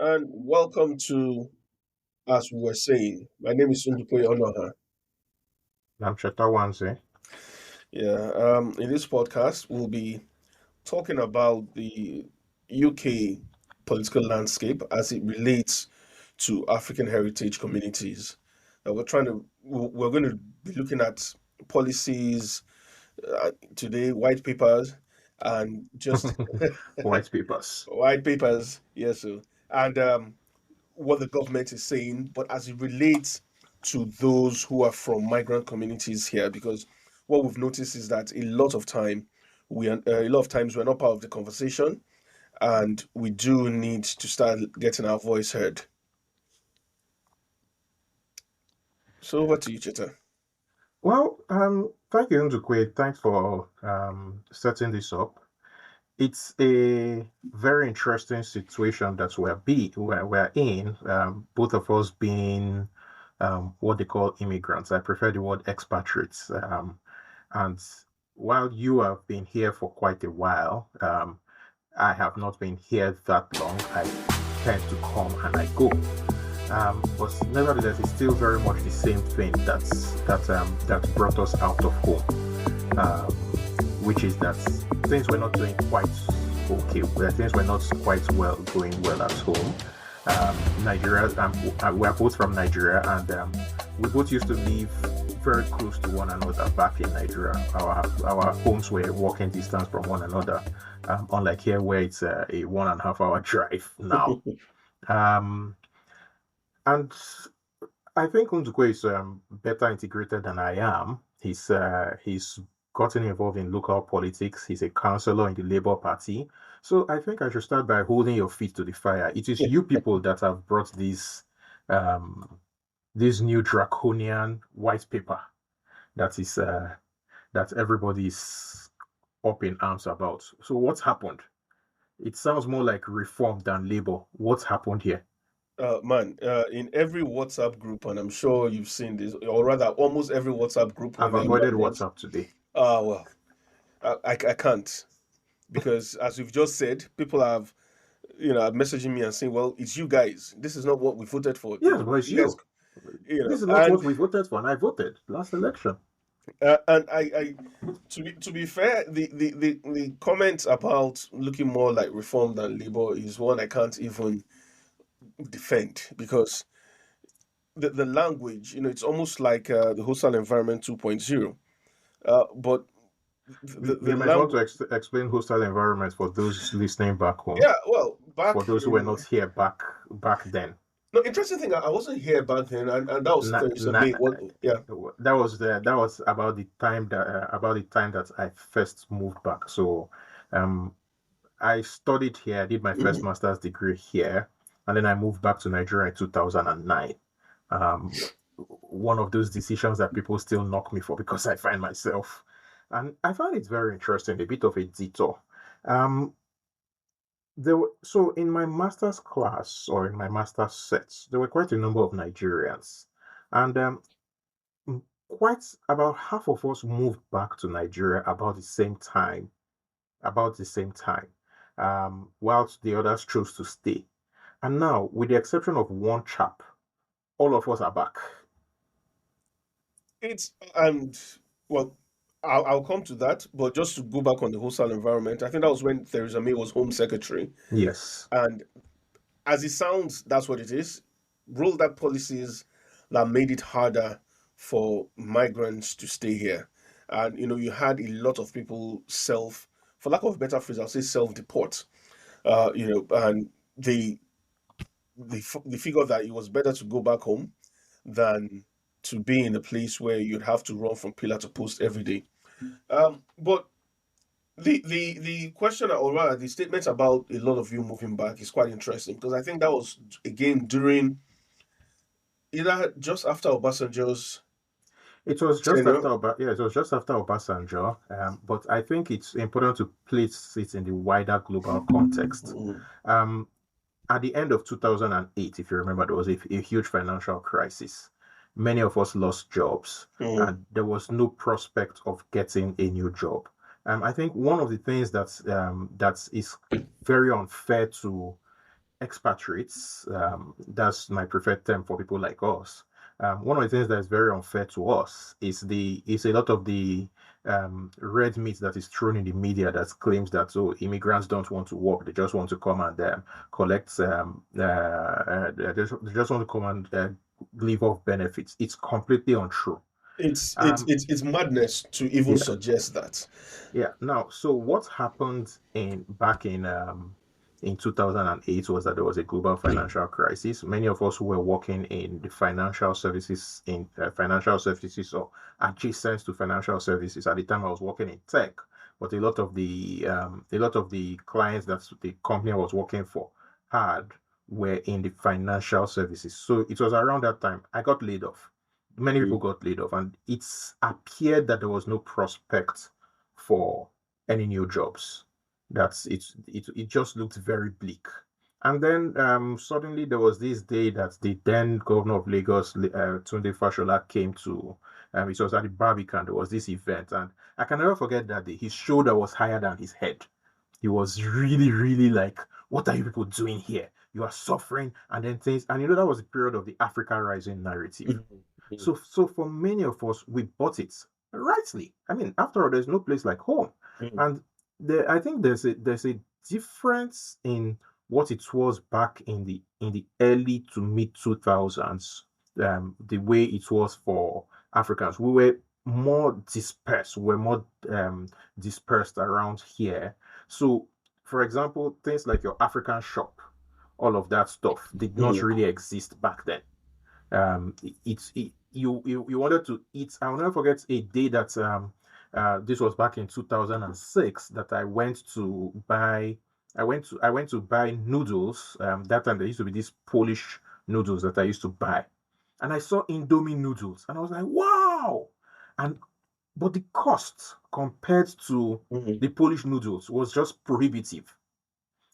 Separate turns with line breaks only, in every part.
and welcome to, as we were saying, my name is Ndụkwe Ọnụọha.
I'm Cheta Nwanze.
Yeah, in this podcast, we'll be talking about the UK political landscape as it relates to African heritage communities. We're going to be looking at policies today, white papers, and just
White papers.
white papers, yes, sir. And what the government is saying, but as it relates to those who are from migrant communities here, because what we've noticed is that a lot of times we're not part of the conversation, and we do need to start getting our voice heard. So over to you, Cheta.
Well, thank you, Ndụkwe. Thanks for setting this up. It's a very interesting situation that we're in. Both of us being what they call immigrants. I prefer the word expatriates. And while you have been here for quite a while, I have not been here that long. I tend to come and I go. But nevertheless, it's still very much the same thing that brought us out of home, um, which is that things were not doing quite okay. Things were not quite going well at home. Nigeria, we are both from Nigeria, and we both used to live very close to one another back in Nigeria. Our homes were walking distance from one another, unlike here where it's a 1.5 hour drive now. Um, and I think Ndụkwe is better integrated than I am. He's gotten involved in local politics. He's a councillor in the Labour Party. So I think I should start by holding your feet to the fire. It is you people that have brought um, this new draconian white paper that is that everybody is up in arms about. So what's happened? It sounds more like reform than Labour. What's happened here?
In every WhatsApp group, and I'm sure you've seen this, or rather, almost every WhatsApp group, when
I've
they're
avoided
gathered,
WhatsApp today.
well, I can't because, as we've just said, people are messaging me and saying, "Well, it's you guys. This is not what we voted for.
Yes, but it's
You guys,
you. This is not what
and
we voted for, and I voted last election.
and to be fair, the comment about looking more like reform than Labour is one I can't even defend because the language, it's almost like the hostile environment 2.0. But the
You might want to
language,
explain hostile environment for those listening back home,
yeah, well,
for
back
those who were
in
not here back then.
no, interesting thing, I wasn't here back then, and that was
Na,
Theresa
na,
May. What? Yeah.
that was about the time that I first moved back. So, um, I studied here. I did my first
Mhm.
master's degree here, and then I moved back to Nigeria in 2009. Um, One of those decisions that people still knock me for because I find myself, and I find it very interesting, a bit of a detour. Um, so in my master's class or in my master's sets, there were quite a number of Nigerians, and quite about half of us moved back to Nigeria about the same time. About the same time, whilst the others chose to stay. And now, with the exception of one chap, all of us are back.
It's and well, I'll come to that, but just to go back on the hostile environment, I think that was when Theresa May was Home Secretary,
Yes.
and as it sounds, that's what it is. Rolled out policies that made it harder for migrants to stay here. And you had a lot of people for lack of a better phrase, I'll say self-deport. And they figured that it was better to go back home than to be in a place where you'd have to run from pillar to post every day. But the question, or rather, the statement about a lot of you moving back is quite interesting because I think that was again during either just after Obasanjo's
It was just
tenure.
after it was just after Obasanjo, but I think it's important to place it in the wider global context.
Mm,
Um, at the end of 2008, if you remember, there was a huge financial crisis. Many of us lost jobs,
mm,
and there was no prospect of getting a new job. I think one of the things that is very unfair to expatriates, that's my preferred term for people like us. One of the things that is very unfair to us is a lot of the red meat that is thrown in the media that claims that, oh, immigrants don't want to work, they just want to come and collect they just want to come and live off benefits. It's completely untrue. Um,
It's madness to even
yeah,
suggest that.
yeah. Now, so what happened back in 2008 was that there was a global financial crisis. Many of us who were working in the financial services or adjacent to financial services. At the time, I was working in tech, but a lot of the clients that the company I was working for had were in the financial services. So it was around that time I got laid off. Many people
Mm,
got laid off, and it's appeared that there was no prospect for any new jobs. It just looked very bleak. And then suddenly there was this day that the then governor of Lagos, Tunde Fashola, came to. It was at the Barbican. There was this event, and I can never forget that day. His shoulder was higher than his head. He was really, really like, "What are you people doing here? You are suffering," and then things. And that was the period of the Africa Rising narrative.
mm, mm,
So for many of us, we bought it rightly. I mean, after all, there's no place like home,
mm.
and I think there's a difference in what it was back in the early to mid 2000s, the way it was for Africans. We were more dispersed. We were more dispersed around here. So, for example, things like your African shop, all of that stuff did not
Mm.
really exist back then. You wanted to eat. I'll never forget a day that this was back in 2006 that I went to buy noodles. That time there used to be these Polish noodles that I used to buy, and I saw Indomie noodles, and I was like, wow! And but the cost compared to
Mm.
the Polish noodles was just prohibitive.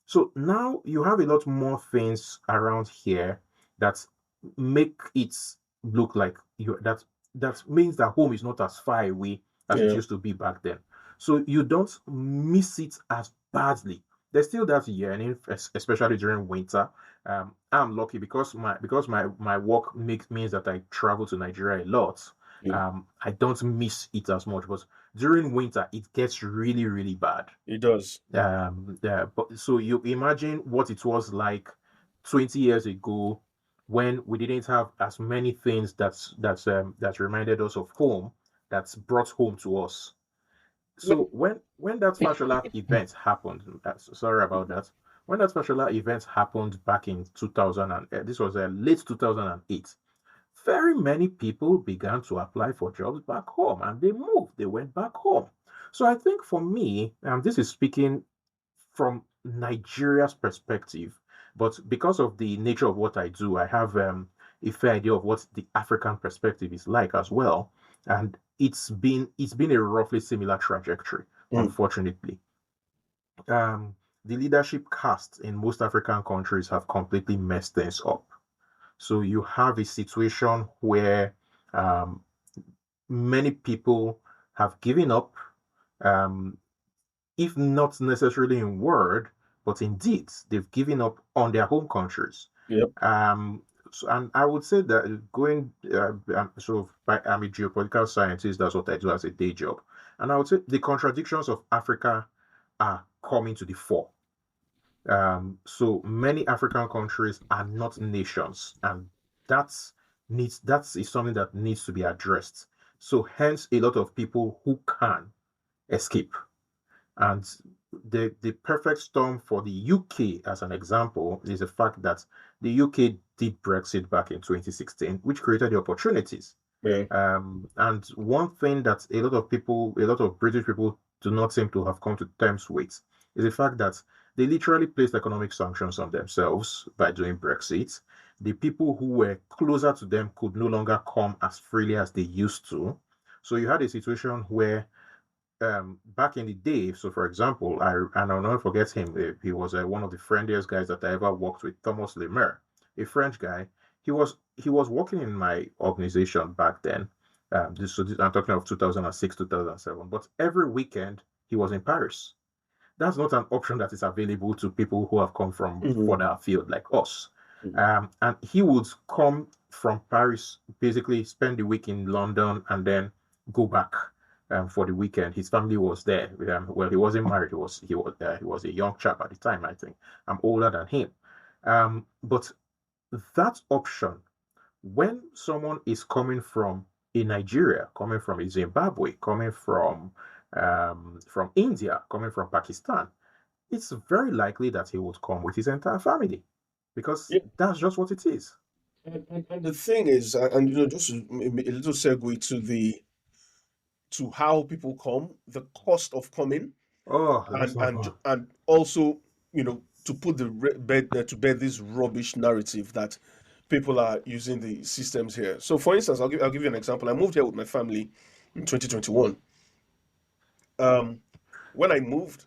So now you have a lot more things around here that make it look like that means that home is not as far away as it
Yeah,
used to be back then. So you don't miss it as badly. There's still that yearning, especially during winter. I'm lucky because my work means that I travel to Nigeria a lot.
mm.
I don't miss it as much, but during winter it gets really, really bad.
It does.
Yeah, but so you imagine what it was like 20 years ago when we didn't have as many things that reminded us of home, that's brought home to us. So when that Fashola event happened, sorry about that. When that Fashola event happened back in 2000, and this was late 2008, very many people began to apply for jobs back home, and they went back home. So I think for me, this is speaking from Nigeria's perspective, but because of the nature of what I do, I have a fair idea of what the African perspective is like as well, and it's been a roughly similar trajectory,
Mm.
unfortunately. The leadership caste in most African countries have completely messed things up. So you have a situation where um, many people have given up, um, if not necessarily in word, but in deeds, they've given up on their home countries.
Yep.
And I would say that I'm a geopolitical scientist. That's what I do as a day job. And I would say the contradictions of Africa are coming to the fore. So many African countries are not nations, and that is something that needs to be addressed. So hence, a lot of people who can escape. And the perfect storm for the UK, as an example, is the fact that the UK did Brexit back in 2016, which created the opportunities.
Yeah.
And one thing that a lot of British people do not seem to have come to terms with is the fact that they literally placed economic sanctions on themselves by doing Brexit. The people who were closer to them could no longer come as freely as they used to. So you had a situation where back in the day, so for example, I'll never forget him. He was one of the friendliest guys that I ever worked with, Thomas Lemaire, a French guy. He was working in my organization back then. I'm talking of 2006, 2007. But every weekend he was in Paris, That's not an option that is available to people who have come from
Mm-hmm.
further afield like us.
Mm-hmm.
And he would come from Paris, basically spend the week in London, and then go back for the weekend. His family was there. Well, he wasn't married. He was a young chap at the time. I think I'm older than him. But that option, when someone is coming from a Nigeria, coming from a Zimbabwe, coming from India, coming from Pakistan, it's very likely that he would come with his entire family because
Yeah.
that's just what it is.
And the thing is, and just a little segue to how people come, the cost of coming,
Oh, let's
and
not go.
also to put to bed this rubbish narrative that people are using the systems here. So, for instance, I'll give you an example. I moved here with my family in 2021. Um, when I moved,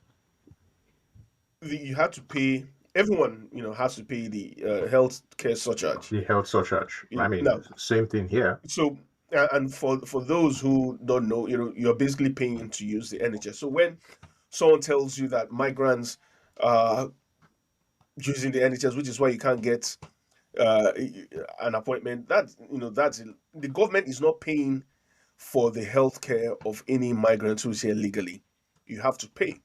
you had to pay. Everyone, has to pay the health care surcharge.
The health surcharge. I mean,
Now,
same thing here.
so and for those who don't know, you're basically paying to use the NHS. So when someone tells you that migrants are using the NHS, which is why you can't get uh, an appointment, that's the government is not paying for the health care of any migrant who's here legally. You have to pay.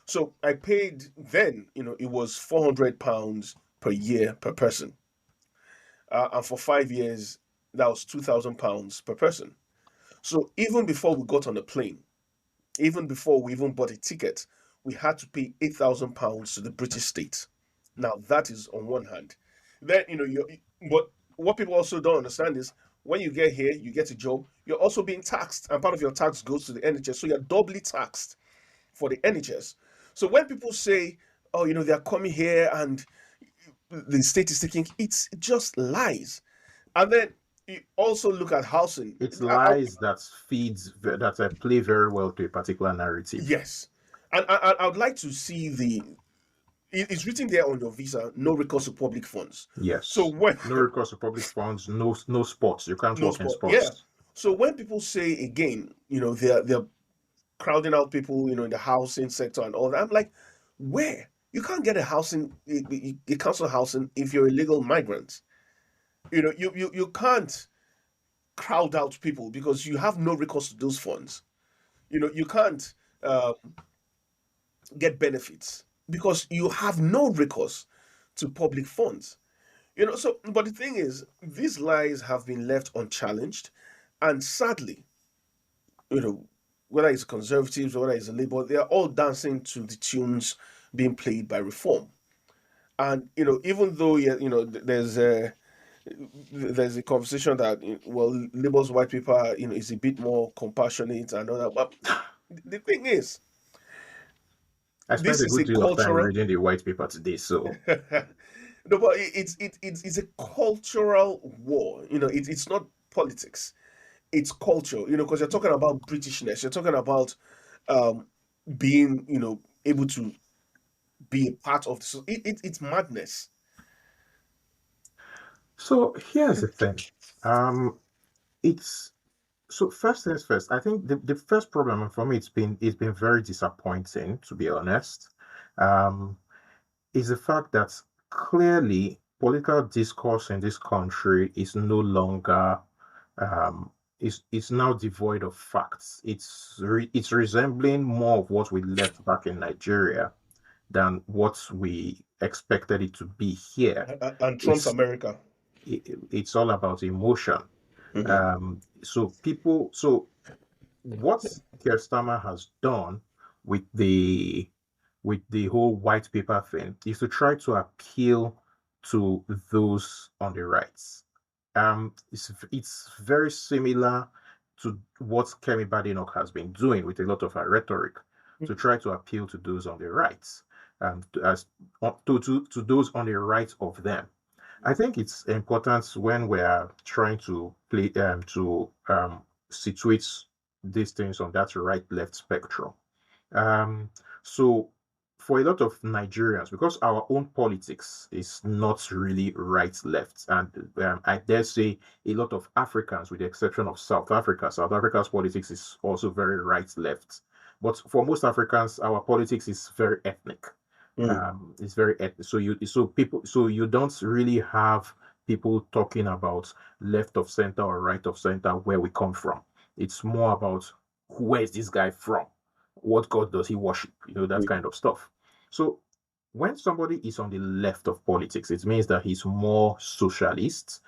So I paid then, it was £400 per year per person. And for 5 years, that was £2,000 per person. So even before we got on the plane, even before we even bought a ticket, we had to pay £8,000 to the British state. Now that is on one hand. Then but what people also don't understand is when you get here, you get a job, you're also being taxed, and part of your tax goes to the NHS, so you're doubly taxed for the NHS. So when people say, "Oh, they're coming here and the state is taking," it's just lies. And then you also look at housing.
It's lies that play very well to a particular narrative.
Yes, and I would like to see it's written there on your visa, no recourse to public funds. So
Yes.
when
No recourse to public funds, no sports. You can't
no
work in
sport, yeah.
sports.
So when people say again, they're crowding out people, in the housing sector and all that, I'm like, where? You can't get a housing, a council housing if you're a legal migrant. You can't crowd out people because you have no recourse to those funds. You can't uh, get benefits because you have no recourse to public funds. So, but the thing is, these lies have been left unchallenged, and sadly, you know, whether it's conservatives or whether it's a Labour, they are all dancing to the tunes being played by Reform. And even though yeah, there's a conversation that well, Labour's white paper is a bit more compassionate and all that, but the thing is,
I spent
this
a
is
good
a
deal of time
cultural.
reading the white paper today, so
No, but it's a cultural war. It's not politics. It's culture. Because you're talking about Britishness. You're talking about um, being able to be a part of this. It's madness.
so here's the thing. Um, it's so first things first. I think the first problem for me it's been very disappointing to be honest. Um, is the fact that clearly political discourse in this country is no longer um, is now devoid of facts. It's resembling more of what we left back in Nigeria than what we expected it to be here.
And Trump's
It's
America.
it's all about emotion.
Hmm.
So what Keir Starmer has done with the whole white paper thing is to try to appeal to those on the rights. It's very similar to what Kemi Badenoch has been doing with a lot of her rhetoric to try to appeal to those on the rights, as to those on the right of them. I think it's important when we are trying to play to situate these things on that right left spectrum. Um, so for a lot of Nigerians, because our own politics is not really right left, and I dare say a lot of Africans, with the exception of South Africa, South Africa's politics is also very right left. But for most Africans, our politics is very ethnic.
Mm.
It's very ethnic. So you don't really have people talking about left of center or right of center where we come from. It's more about where is this guy from? What God does he worship? That
Mm.
kind of stuff. So when somebody is on the left of politics, it means that he's more socialist.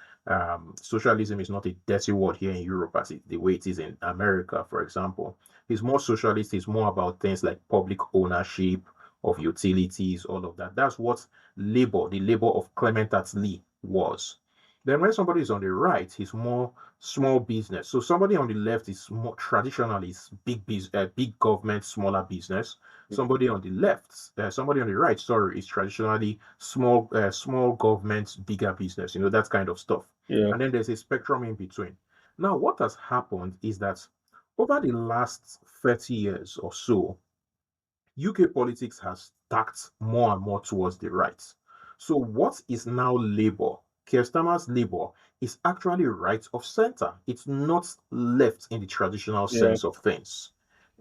Socialism is not a dirty word here in Europe the way it is in America, for example. He's more socialist. He's more about things like public ownership of utilities, all of that. That's what the labor of Clement Attlee was. Then when somebody is on the right, he's more small business. So somebody on the left is more traditionally is big business, big government, smaller business. Somebody on the right, sorry, is traditionally small government, bigger business. That kind of stuff.
Yeah.
And then there's a spectrum in between. Now, what has happened is that over the last 30 years or so, UK politics has tacked more and more towards the right. So what is now Labour? Keir Starmer's Labour is actually right of centre. It's not left in the traditional
Yeah.
sense of things.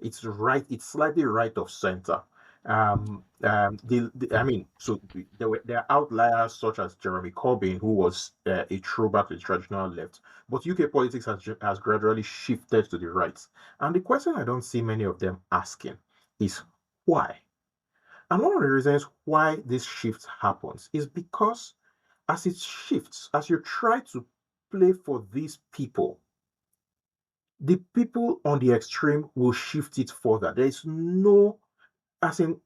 It's right. It's slightly right of centre. I mean, so there are outliers such as Jeremy Corbyn, who was a throwback to the traditional left, but UK politics has gradually shifted to the right. And the question I don't see many of them asking is why? And one of the reasons why this shift happens is because as it shifts, as you try to play for these people, the people on the extreme will shift it further. There is no, as in,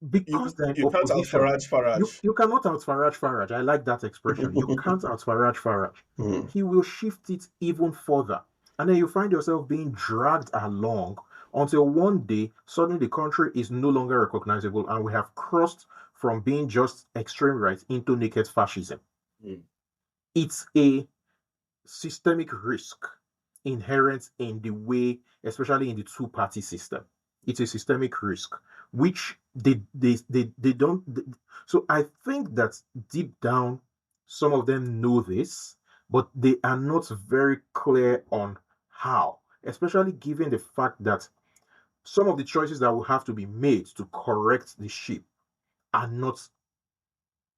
because they're in
You can't out
opposition,
Farage
you,
Farage.
you cannot out Farage Farage. I like that expression. You can't out Farage Farage.
Mm.
He will shift it even further. And then you find yourself being dragged along until one day, suddenly the country is no longer recognizable and we have crossed from being just extreme right into naked fascism.
Mm.
It's a systemic risk inherent in the way, especially in the two-party system. It's a systemic risk, which they don't. So I think that deep down, some of them know this, but they are not very clear on how, especially given the fact that some of the choices that will have to be made to correct the ship are not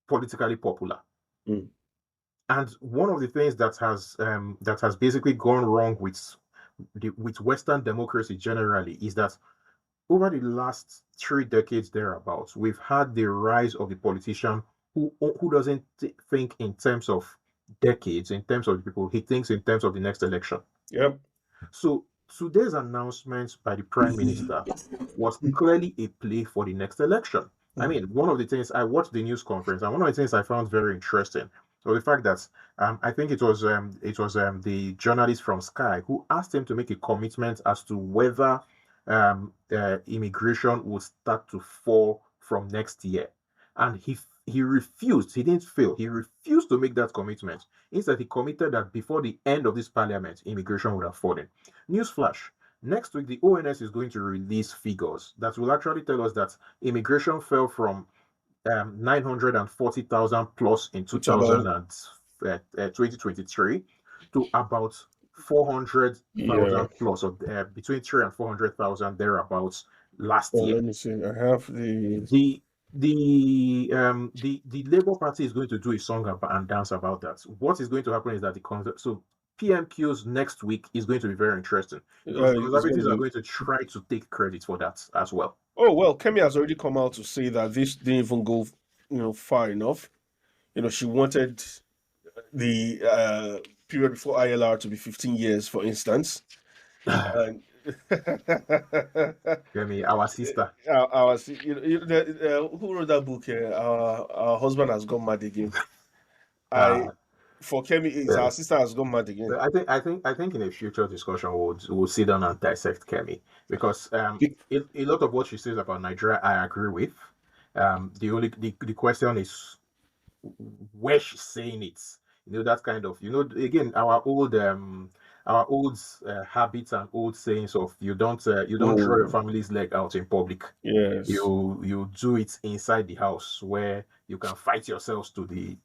politically popular.
Mm.
And one of the things that has basically gone wrong with Western democracy generally is that over the last 3 decades thereabouts, we've had the rise of the politician who doesn't think in terms of decades, in terms of the people. He thinks in terms of the next election.
Yep.
So today's announcement by the Prime Minister was clearly a play for the next election. I
Mm.
mean, one of the things I watched the news conference, and one of the things I found very interesting was the fact that I think it was the journalist from Sky who asked him to make a commitment as to whether immigration would start to fall from next year, and he refused. He didn't fail. He refused to make that commitment. Instead, he committed that before the end of this parliament, immigration would have fallen. Newsflash. Next week, the ONS is going to release figures that will actually tell us that immigration fell from 940,000 plus in
It's about
2023 to about 400,000
yeah.
plus, or between 3 and 400,000 thereabouts last
Well,
year.
let me see. I have the
The Labour Party is going to do a song and dance about that. What is going to happen is that PMQs next week is going to be very interesting because the
it's going
Conservatives
to
are
be.
going to try to take credit for that as well.
Oh well, Kemi has already come out to say that this didn't even go, far enough. She wanted the period before ILR to be 15 years, for instance. And
Kemi, our sister.
I was, who wrote that book here? Our husband has gone mad again. I
Uh,
For Kemi, is
yeah.
our sister has gone mad again.
But I think in a future discussion we'll sit down and dissect Kemi because a lot of what she says about Nigeria I agree with. The question is where she's saying it. That kind of again our old habits and old sayings of you don't draw your
Mm,
family's leg out in public.
yes.
You do it inside the house where you can fight yourselves to the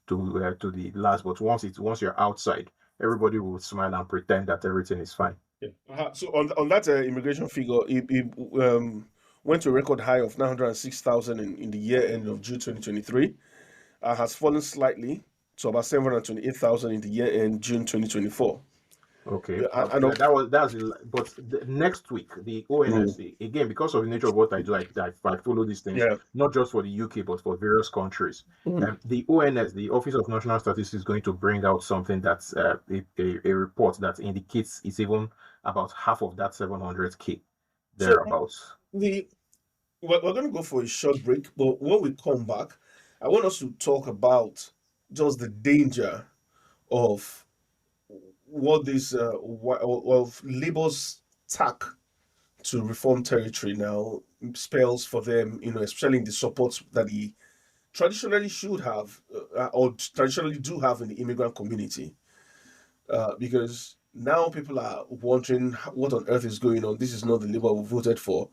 last. But once you're outside, everybody will smile and pretend that everything is fine.
Yeah. So on that immigration figure, it went to a record high of 906,000 in the year end of June 2023. Has fallen slightly to about 728,000 in the year end June 2024.
Okay,
Yeah, and of,
but next week the
mm,
ONS again, because of the nature of what I do, I follow these things
yeah.
not just for the UK but for various countries.
Mm.
The ONS, the Office of National Statistics, is going to bring out something that's a report that indicates it's even about half of that 700K
So
thereabouts.
the we're going to go for a short break, but when we come back, I want us to talk about just the danger of what this of Labour's tack to reform territory now spells for them, especially in the support that he traditionally should have or traditionally do have in the immigrant community. Because now people are wondering what on earth is going on. This is not the Labour we voted for.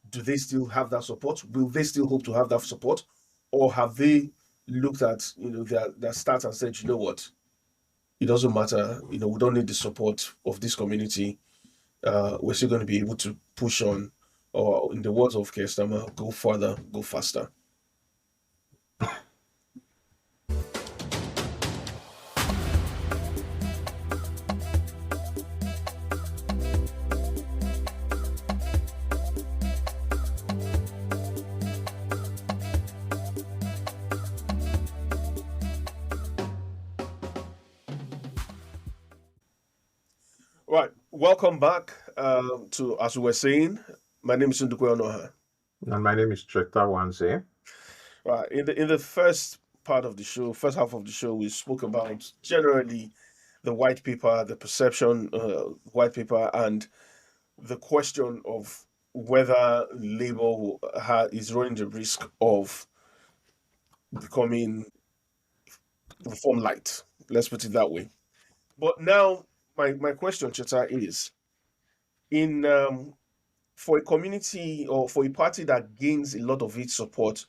Do they still have that support? Will they still hope to have that support? Or have they looked at their stats and said, you know what, it doesn't matter, we don't need the support of this community. We're still going to be able to push on, or in the words of Kestama, go further, go faster. Right, welcome back to, as we were saying, my name is Ndụkwe Ọnụọha.
And my name is Cheta Nwanze.
Right, in the first part of the show, first half of the show, we spoke about generally the white paper, the perception, white paper, and the question of whether Labour is running the risk of becoming reform light. Let's put it that way. But now, my question, Cheta, is in for a community or for a party that gains a lot of its support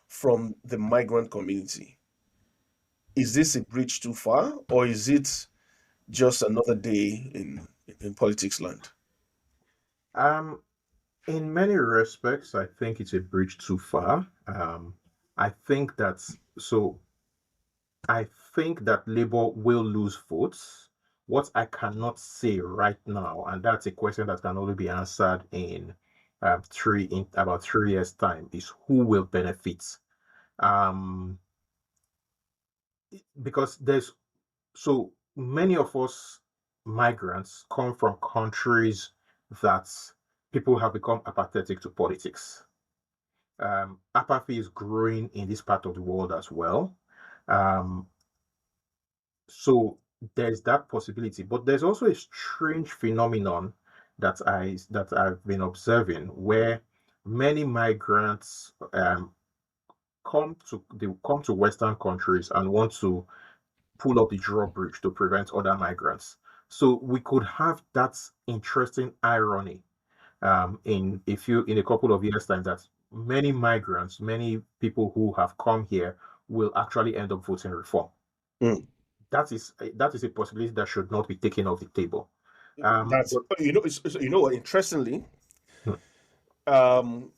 from the migrant community, is this a bridge too far, or is it just another day in politics land?
Um, in many respects, I think it's a bridge too far. I think that's so. I think that Labour will lose votes. What I cannot say right now, and that's a question that can only be answered in about 3 years' time, is who will benefit. Um, because there's so many of us migrants come from countries that people have become apathetic to politics. Apathy is growing in this part of the world as well. Um, So there's that possibility, but there's also a strange phenomenon that I've been observing where many migrants they come to Western countries and want to pull up the drawbridge to prevent other migrants. So we could have that interesting irony in a couple of years' time that many migrants, many people who have come here will actually end up voting reform.
Mm.
That is a possibility that should not be taken off the table.
That's
But
what? Interestingly,
hmm,
um,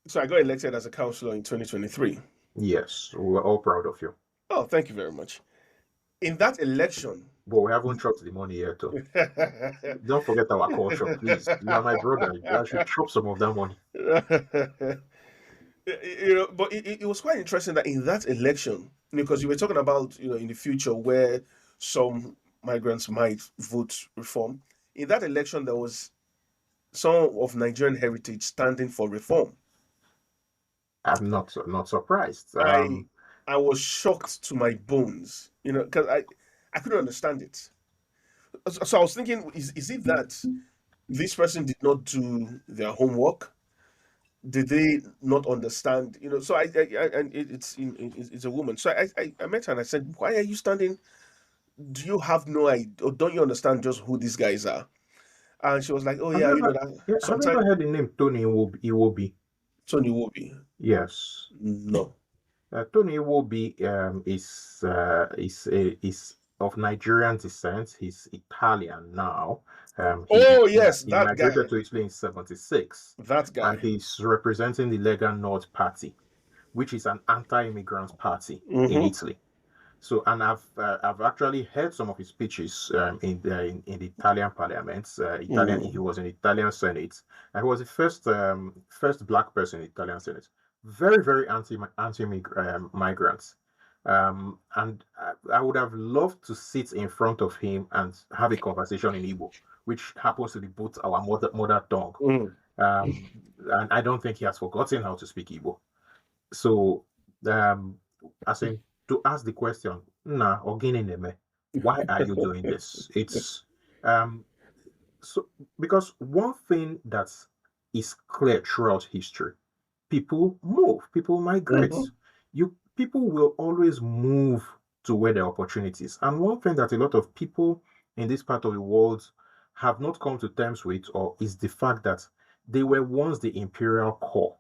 so I got elected as a councillor in 2023.
yes, we're all proud of you,
Oh, thank you very much. In that election,
but we haven't chopped the money yet, though. Don't forget our culture, please. You are my brother. I should chop some of that money.
but it was quite interesting that in that election, because you were talking about, in the future where some migrants might vote reform. In that election, there was some of Nigerian heritage standing for reform.
I'm not surprised.
I I was shocked to my bones, because I couldn't understand it. So I was thinking, is it that this person did not do their homework? Did they not understand? So and it's a woman. So I met her and I said, why are you standing? Do you have no idea, or don't you understand just who these guys are? And she was like, oh
have
yeah,
you ever
that
yeah, have you
sometimes
ever heard the name Tony Iwobi?
Tony will be.
Yes.
No.
Tony Iwobi is of Nigerian descent. He's Italian now.
Oh yes,
He
that
migrated
guy.
to Italy in 76,
That
and
guy.
he's representing the Lega Nord Party, which is an anti-immigrant party in
Mm-hmm.
Italy. So, and I've actually heard some of his speeches in the Italian Parliament. Italian He
Mm.
was in the Italian Senate, and he was the first black person in the Italian Senate. Very very anti migrants. And I would have loved to sit in front of him and have a conversation in Igbo, which happens to be both our mother tongue.
Mm.
Um, and I don't think he has forgotten how to speak Igbo. So, um, as in to ask the question, nah, Ogini Neme, why are you doing this? It's um so because one thing that is clear throughout history, people move, people migrate.
Mm-hmm.
People will always move to where there are opportunities. And one thing that a lot of people in this part of the world have not come to terms with, or is the fact that they were once the imperial core.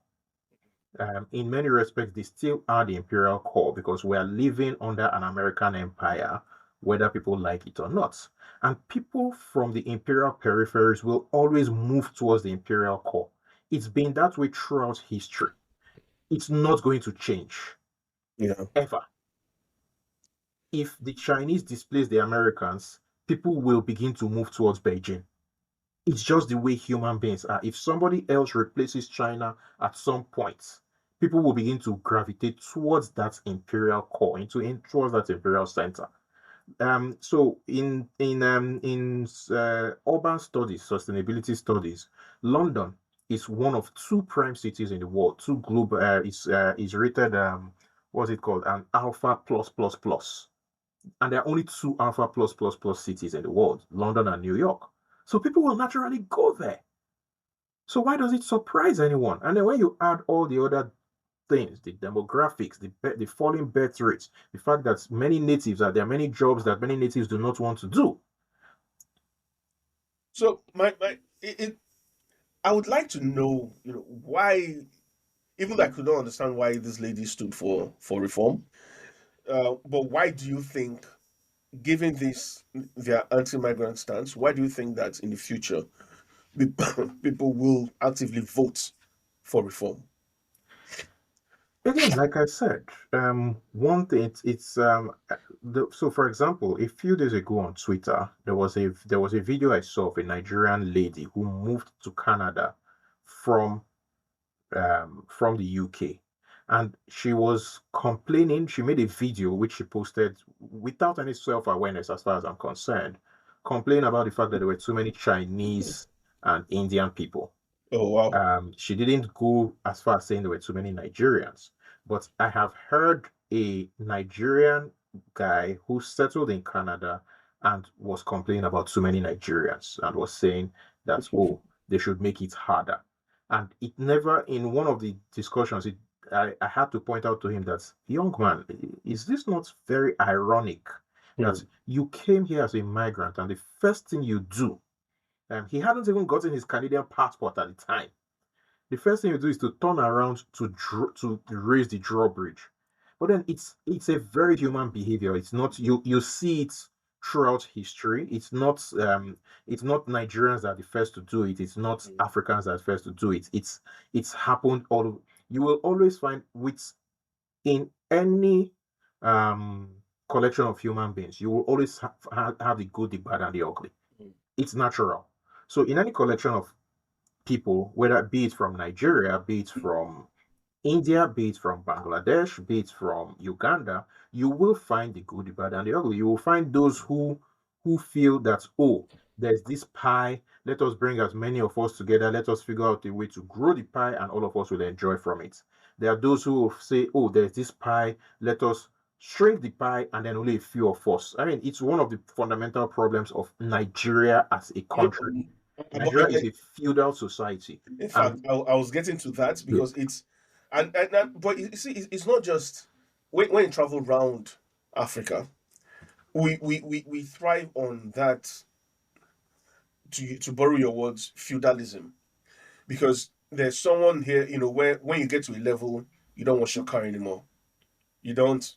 In many respects, they still are the imperial core because we are living under an American empire, whether people like it or not. And people from the imperial peripheries will always move towards the imperial core. It's been that way throughout history. It's not going to change
Yeah.
ever. If the Chinese displace the Americans, people will begin to move towards Beijing. It's just the way human beings are. If somebody else replaces China at some point, people will begin to gravitate towards that imperial core, towards that imperial center. So in urban studies, sustainability studies, London is one of two prime cities in the world. Two global is rated what's it called, an alpha plus plus plus, and there are only two alpha plus plus plus cities in the world, London and New York. So people will naturally go there. So why does it surprise anyone? And then when you add all the other things, the demographics, the falling birth rates, the fact that there are many jobs that many natives do not want to do.
So I would like to know, why, even though I could not understand why this lady stood for reform, but why do you think, given this their anti-migrant stance, why do you think that in the future people will actively vote for reform?
Again, like I said, one thing so for example, a few days ago on Twitter, there was a video I saw of a Nigerian lady who moved to Canada from from the UK. And she was complaining. She made a video which she posted without any self-awareness, as far as I'm concerned, complaining about the fact that there were too many Chinese and Indian people.
Oh wow.
She didn't go as far as saying there were too many Nigerians, but I have heard a Nigerian guy who settled in Canada and was complaining about too many Nigerians and was saying that, oh, they should make it harder. And it never, in one of the discussions, I had to point out to him that, young man, is this not very ironic that
Hmm.
you came here as a migrant and the first thing you do, he hadn't even gotten his Canadian passport at the time. The first thing you do is to turn around to raise the drawbridge. But then it's a very human behavior. It's not, you see it throughout history. It's not Nigerians that are the first to do it. It's not Africans that are the first to do it. It's happened all. You will always find with in any um collection of human beings, you will always have the good, the bad, and the ugly. It's natural. So in any collection of people, whether be it from Nigeria, be it from India, be it from Bangladesh, be it from Uganda, you will find the good, the bad, and the ugly. You will find those who feel that, oh, there's this pie. Let us bring as many of us together. Let us figure out a way to grow the pie, and all of us will enjoy from it. There are those who will say, oh, there's this pie. Let us shrink the pie, and then only a few of us. I mean, it's one of the fundamental problems of Nigeria as a
Yeah,
country.
but
Nigeria is a feudal society,
in
and
fact, I was getting to that
yeah,
because but you see, it's not just when you travel around Africa, we thrive on that, to borrow your words, feudalism, because there's someone here, where when you get to a level, you don't wash your car anymore. You don't,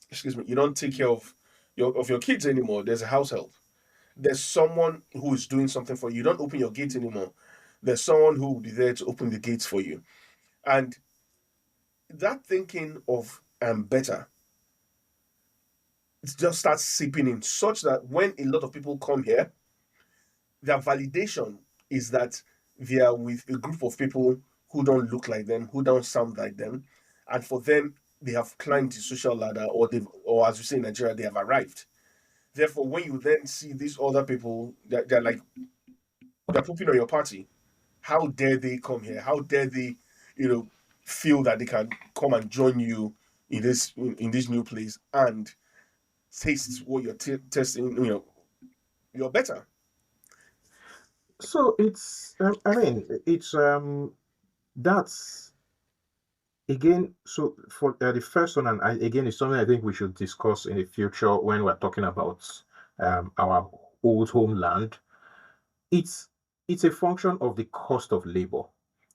excuse me, you don't take care of your kids anymore. There's a house help. there's someone who is doing something for you. You don't open your gate anymore. There's someone who will be there to open the gates for you. And that thinking of better, it just starts seeping in, such that when a lot of people come here, their validation is that they are with a group of people who don't look like them, who don't sound like them, and for them, they have climbed the social ladder, or as we say in Nigeria, they have arrived. Therefore, when you then see these other people, they're like they're pooping on your party. How dare they come here? How dare they, you know, feel that they can come and join you in this new place and taste what you're testing? You're better.
So it's, I mean, it's that's again. So for the first one, and again, it's something I think we should discuss in the future when we're talking about our old homeland. It's it's a function of the cost of labor.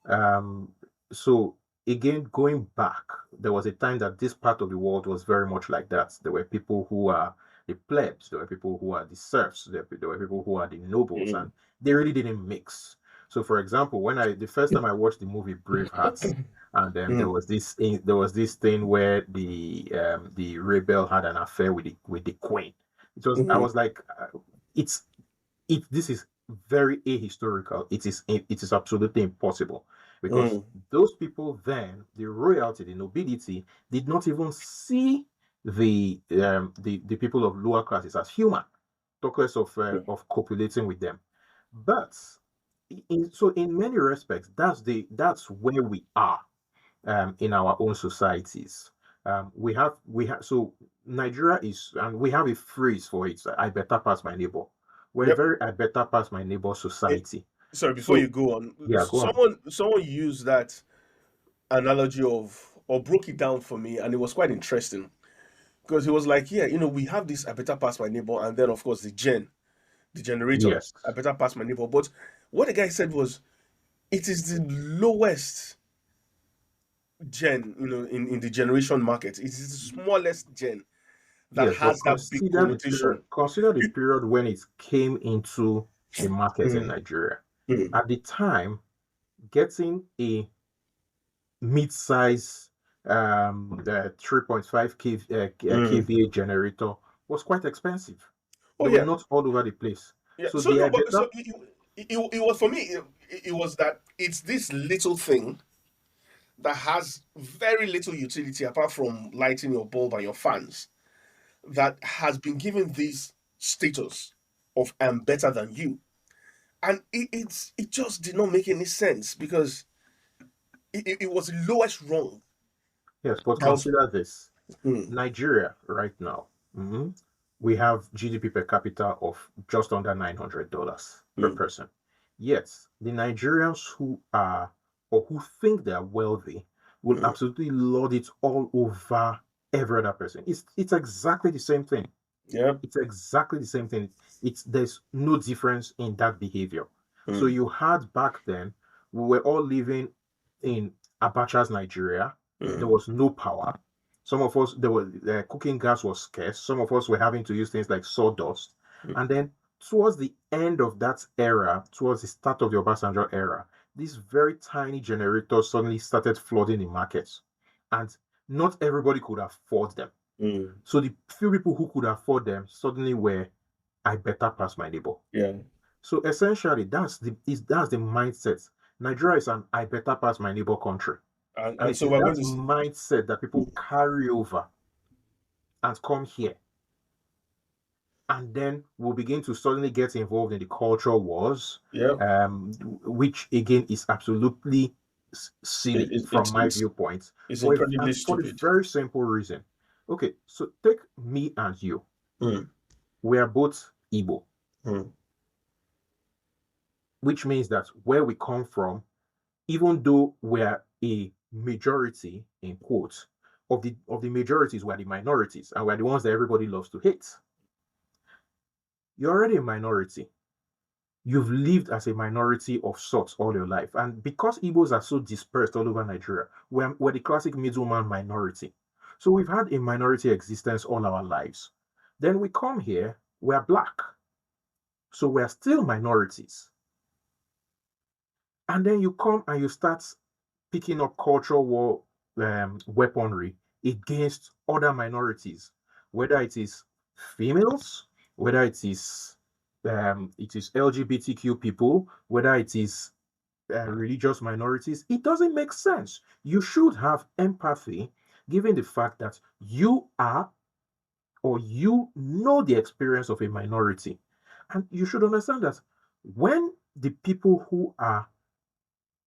Um, so again, going back, there was a time that this part of the world was very much like that. There were people who are the plebs, there were people who are the serfs, there were people who are the nobles,
Mm.
and they really didn't mix. So, for example, when I the first time I watched the movie Braveheart, and then
Mm.
there was this thing where the rebel had an affair with the queen. It was I
Mm.
was like, it's this is very ahistorical. It is absolutely impossible because
Mm.
those people then, the royalty, the nobility, did not even see the people of lower classes as human, talk less
Mm.
of copulating with them. But so in many respects, that's where we are in our own societies. We have so Nigeria is, and we have a phrase for it. I better pass my neighbor. We're a
Yep.
very I better pass my neighbor
It,
society.
sorry, before you
So
go on,
yeah, go on.
someone used that analogy of or broke it down for me, and it was quite interesting because he was like, "Yeah, we have this. I better pass my neighbor, and then of course the generator.
Yes,
I better pass my neighbor." But what the guy said was, it is the lowest gen, in the generation market. It is the smallest gen that
yes, but
has that big connotation.
consider the period when it came into the market in
Mm.
Nigeria.
Mm.
At the time, getting a mid-size the 3.5
Mm.
kVA generator was quite expensive.
Oh
They were
yeah,
not all over the place.
yeah.
So
So
they
no,
are
but
better.
so it was for me. It was that it's this little thing that has very little utility apart from lighting your bulb and your fans, that has been given this status of "I'm better than you," and it just did not make any sense because it was the lowest rung.
Yes, but
That was.
consider this.
Mm.
Nigeria right now, we have GDP per capita of just under $900 per
Mm.
person. Yet the Nigerians who are or who think they are wealthy will
Mm.
absolutely lord it all over every other person. It's exactly the same thing.
Yeah.
It's exactly the same thing. It's There's no difference in that behavior. So
Mm.
you had back then, we were all living in Abacha's Nigeria. There
Mm.
was no power. Some of us, there was cooking gas was scarce. Some of us were having to use things like sawdust.
Mm.
And then towards the end of that era, towards the start of the Obasanjo era, these very tiny generators suddenly started flooding the markets, and not everybody could afford them.
Mm.
So the few people who could afford them suddenly were, I better pass my neighbor.
Yeah.
So essentially, that's the mindset. Nigeria is an I better pass my neighbor country, and
And
it
so
is
we're going
that
to.
mindset that people carry over and come here, and then we'll begin to suddenly get involved in the culture wars,
Yeah.
which again is absolutely silly from my
It's
viewpoint,
it's incredibly
for the
stupid.
very simple reason. Okay, so take me and you.
Mm.
We are both Igbo,
Mm.
which means that where we come from, even though we're a majority in quotes of the majorities, we're the minorities, and we're the ones that everybody loves to hate. You're already a minority. You've lived as a minority of sorts all your life, and because Igbos are so dispersed all over Nigeria, we're the classic middleman minority. So we've had a minority existence all our lives. Then we come here, we're black. So we're still minorities. And then you come and you start picking up cultural war weaponry against other minorities, whether it is females, whether it is LGBTQ people, whether it is religious minorities. It doesn't make sense. You should have empathy, given the fact that you are or you know the experience of a minority. And you should understand that when the people who are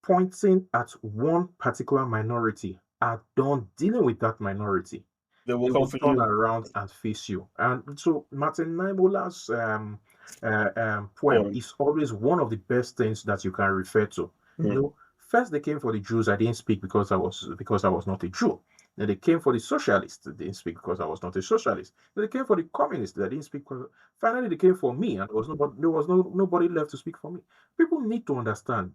pointing at one particular minority are done dealing with that minority,
They will
they
come
will
for
turn
you.
around and face you. And so Martin Naimola's poem
Point.
is always one of the best things that you can refer to.
Mm.
First they came for the Jews. I didn't speak because I was not a Jew. Then they came for the socialists. They didn't speak because I was not a socialist. Then they came for the communists. They didn't speak. Finally, they came for me, and there was nobody left to speak for me. People need to understand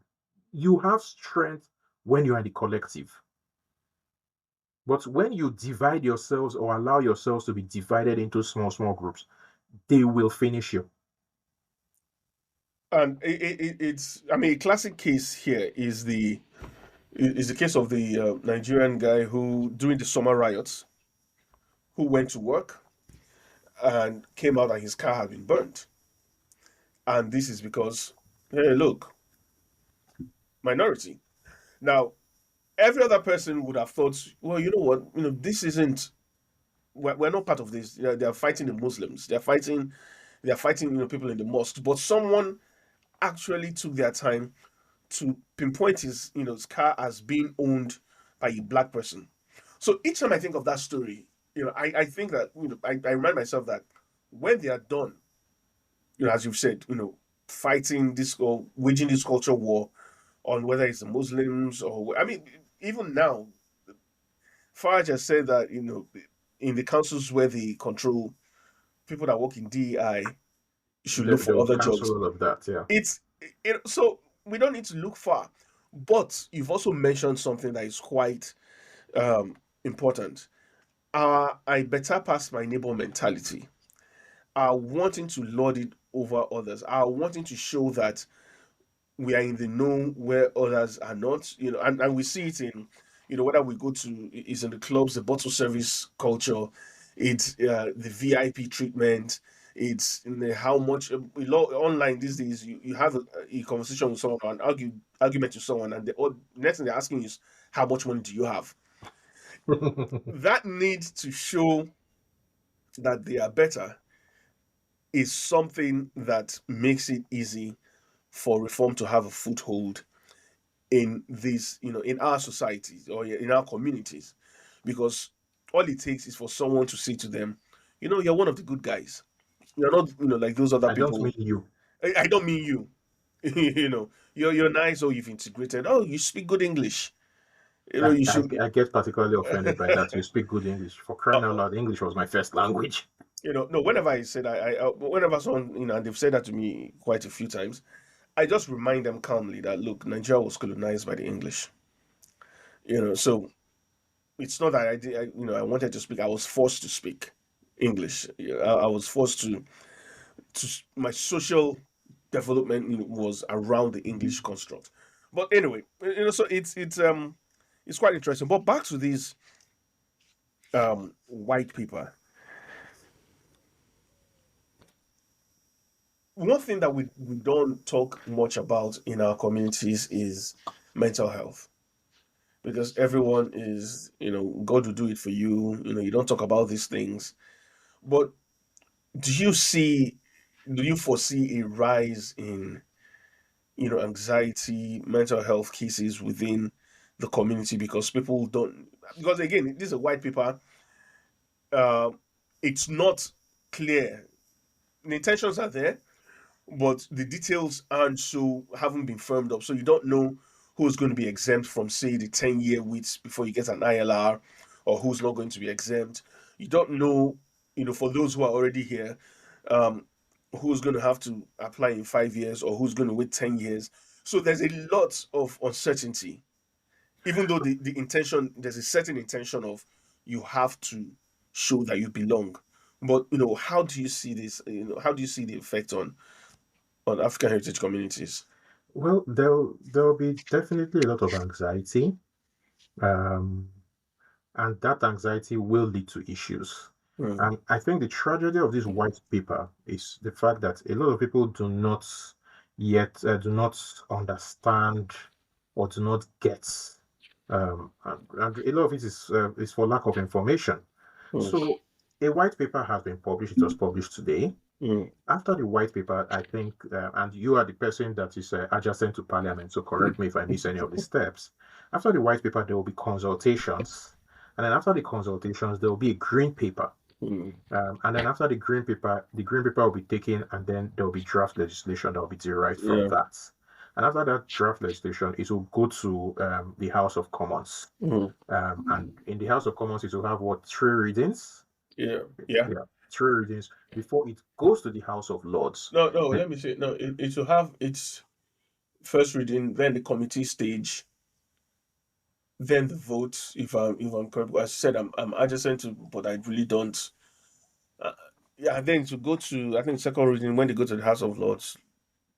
you have strength when you are in the collective. But when you divide yourselves or allow yourselves to be divided into small, small groups, they will finish you.
And it's, I mean, a classic case here is the case of the Nigerian guy who, during the summer riots, who went to work and came out and his car had been burnt. And this is because, hey, look, minority. Now, every other person would have thought, well, you know what, this isn't. We're not part of this. They are fighting the Muslims. They are fighting, people in the mosque. But someone actually took their time to pinpoint his car as being owned by a black person. So each time I think of that story, I think that, I remind myself that when they are done, as you've said, fighting this or waging this culture war on whether it's the Muslims or, I mean, even now, Farage has said that, in the councils where they control, people that work in DEI should look
They
for
will
other
cancel
jobs.
all of that. Yeah.
It's so we don't need to look far. But you've also mentioned something that is quite important. I better pass my neighbor mentality. Wanting to lord it over others. Wanting to show that we are in the know where others are not. And we see it in, whether we go to is in the clubs, the bottle service culture, it's the VIP treatment. It's in the how much online these days. You have a conversation with someone, an argument with someone, and the next thing they're asking you is how much money do you have? That need to show that they are better is something that makes it easy for reform to have a foothold in in our societies or in our communities, because all it takes is for someone to say to them, you're one of the good guys. You're not, like those other
I don't
people.
mean you.
I don't mean you. You're nice, or you've integrated. Oh, you speak good English. You should be.
I get particularly offended by that. You speak good English. For crying out loud, English was my first language.
No. Whenever I said whenever someone, and they've said that to me quite a few times, I just remind them calmly that look, Nigeria was colonized by the English. So it's not that I wanted to speak. I was forced to speak English. I was forced my social development was around the English construct. But anyway, so it's quite interesting. But back to these white people. One thing that we don't talk much about in our communities is mental health. Because everyone is, God will do it for you. You don't talk about these things. But do you see, do you foresee a rise in, anxiety, mental health cases within the community because people don't, because again, these are white people, uh, it's not clear. The intentions are there, but the details haven't been firmed up. So you don't know who's going to be exempt from, say, the 10-year wait before you get an ILR, or who's not going to be exempt. You don't know, for those who are already here, um, who's going to have to apply in 5 years or who's going to wait 10 years. So there's a lot of uncertainty, even though the intention, there's a certain intention of you have to show that you belong. But, how do you see this? How do you see the effect on on African heritage communities?
Well, there'll be definitely a lot of anxiety, um, and that anxiety will lead to issues.
Mm,
And I think the tragedy of this white paper is the fact that a lot of people do not understand or do not get, and a lot of it is for lack of information.
mm,
So a white paper has been published. It was published today.
mm,
After the white paper, I think, and you are the person that is adjacent to Parliament, so correct me if I miss any of the steps. After the white paper, there will be consultations, and then after the consultations, there will be a green paper,
mm.
and then after the green paper will be taken, and then there will be draft legislation that will be derived from
Yeah.
that. And after that draft legislation, it will go to the House of Commons,
Mm.
and in the House of Commons, it will have what, three readings?
Yeah. Yeah.
Yeah, three readings before it goes to the House of Lords.
No, no,
Then
let me say, no, it will have its first reading, then the committee stage, then the vote, if I'm correct. As I said, I'm adjacent to, but I really don't. Uh, yeah, then to go to, I think, second reading when they go to the House of Lords,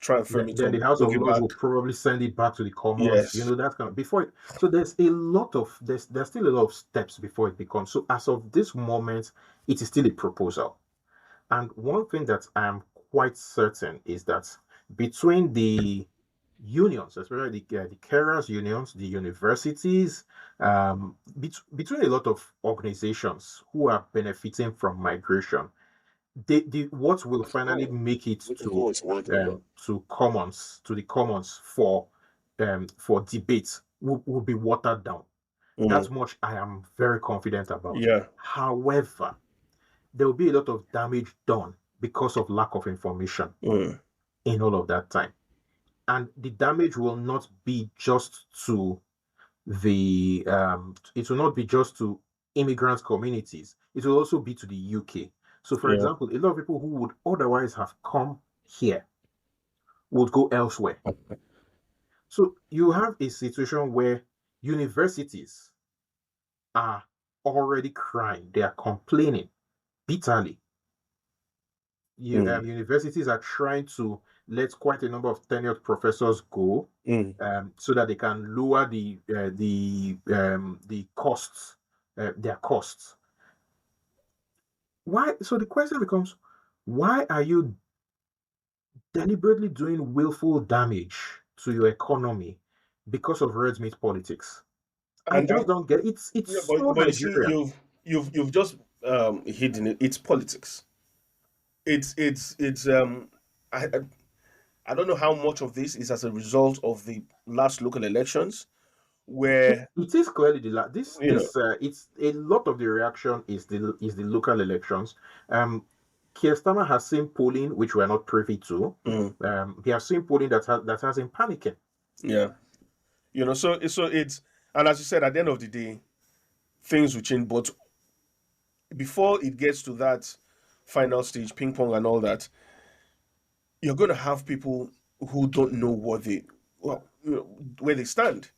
try and frame it
then
up,
the House
bring
of
it
Lords
back.
will probably send it back to the Commons. You
Yes.
know, that kind of before it. So there's still a lot of steps before it becomes. So as of this moment, it is still a proposal. And one thing that I am quite certain is that between the unions, especially the carers unions, the universities, between a lot of organizations who are benefiting from migration, the what will finally make it to the commons for debate will be watered down. That
Mm.
much I am very confident about.
Yeah.
However, there will be a lot of damage done because of lack of information
Mm.
in all of that time. And the damage will not be just to it will not be just to immigrant communities, it will also be to the UK. So, for
Yeah.
example, a lot of people who would otherwise have come here would go elsewhere. So, you have a situation where universities are already crying, they are complaining bitterly.
Mm.
Universities are trying to let quite a number of tenured professors go,
Mm.
so that they can lower the costs, their costs. Why? So the question becomes, why are you deliberately doing willful damage to your economy because of red meat politics? I
And
just
that,
don't get it. It's
yeah,
so
but you see,
Nigerian.
you've just hidden it. It's politics. It's I, I I don't know how much of this is as a result of the last local elections where
It is clearly
you know
it's a lot of the reaction is the local elections. Keir Starmer has seen polling which we are not privy to.
mm,
He has seen polling that has him panicking.
yeah, so it's and as you said, at the end of the day things will change, but before it gets to that final stage, ping pong and all that, you're going to have people who don't know what they well where they stand.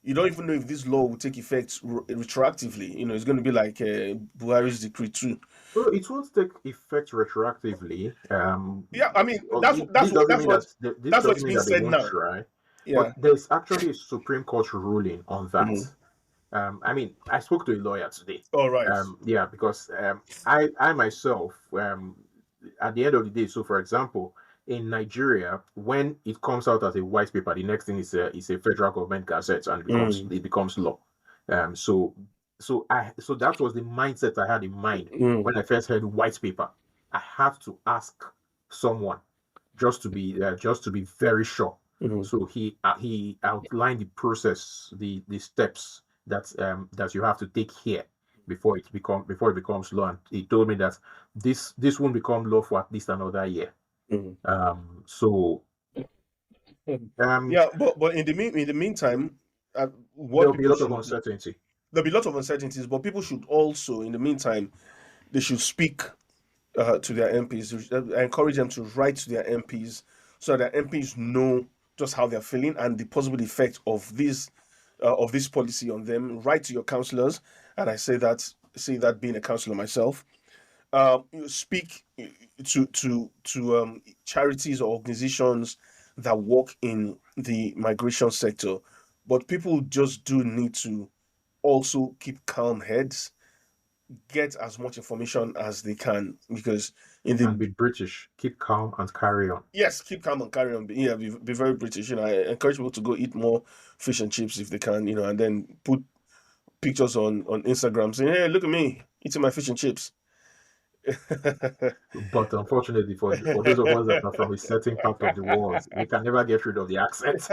You don't even know if this law will take effect retroactively. It's going to be like Buhari's decree too.
Well, it won't take effect retroactively.
Yeah, I mean
Well,
that's
this
that's what
doesn't
that's
mean
what
this
that's
doesn't
what's
mean
being
that they
said
won't
now.
try. But
Yeah.
there's actually a Supreme Court ruling on that.
Mm.
I mean, I spoke to a lawyer today.
All right.
Yeah, because I myself, at the end of the day, so for example, in Nigeria, when it comes out as a white paper, the next thing is a federal government gazette, and
Mm.
it becomes law. So so that was the mindset I had in mind
Mm.
when I first heard white paper. I had to ask someone just to be very sure.
Mm.
So he outlined the process, the steps that you have to take here before it becomes law. And he told me that this won't become law for at least another year.
Mm.
So
Mm.
um,
Yeah, but in the meantime, what
there'll be a
people
lot of
should
uncertainty.
there'll be a lot of uncertainties, but people should also, in the meantime, they should speak to their MPs. I encourage them to write to their MPs so that their MPs know just how they're feeling and the possible effect of this policy on them. Write to your councillors, and I say that being a councillor myself. speak to charities or organizations that work in the migration sector, but people just do need to also keep calm heads, get as much information as they can, because in
And
the
be British. Keep calm and carry on.
yes, keep calm and carry on. Yeah, be very British. I encourage people to go eat more fish and chips if they can, and then put pictures on Instagram saying, "Hey, look at me eating my fish and chips."
But unfortunately, for those of us that are from a certain part of the world, we can never get rid of the accent.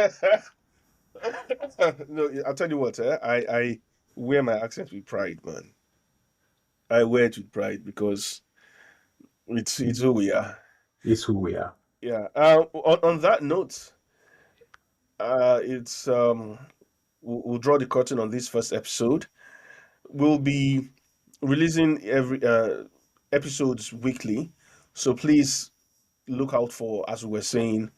No, I'll tell you what, I wear my accent with pride, man. I wear it with pride because it's who we are.
It's who we are.
Yeah. On that note, it's we'll draw the curtain on this first episode. We'll be releasing every episodes weekly, so please look out for, as we were saying,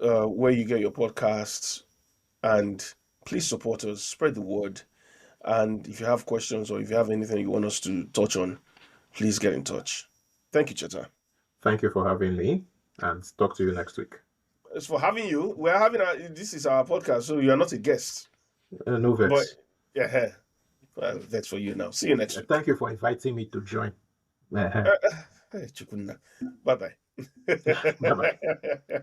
where you get your podcasts, and please support us, spread the word. And if you have questions or if you have anything you want us to touch on, please get in touch. Thank you, Cheta.
Thank you for having me, and talk to you next week.
As for having you, we're having this is our podcast, so you are not a guest.
No
But
vex.
yeah, well, that's for you now. See you next week.
Thank you for inviting me to join.
Hey, Chukunna. Bye bye.
Bye bye.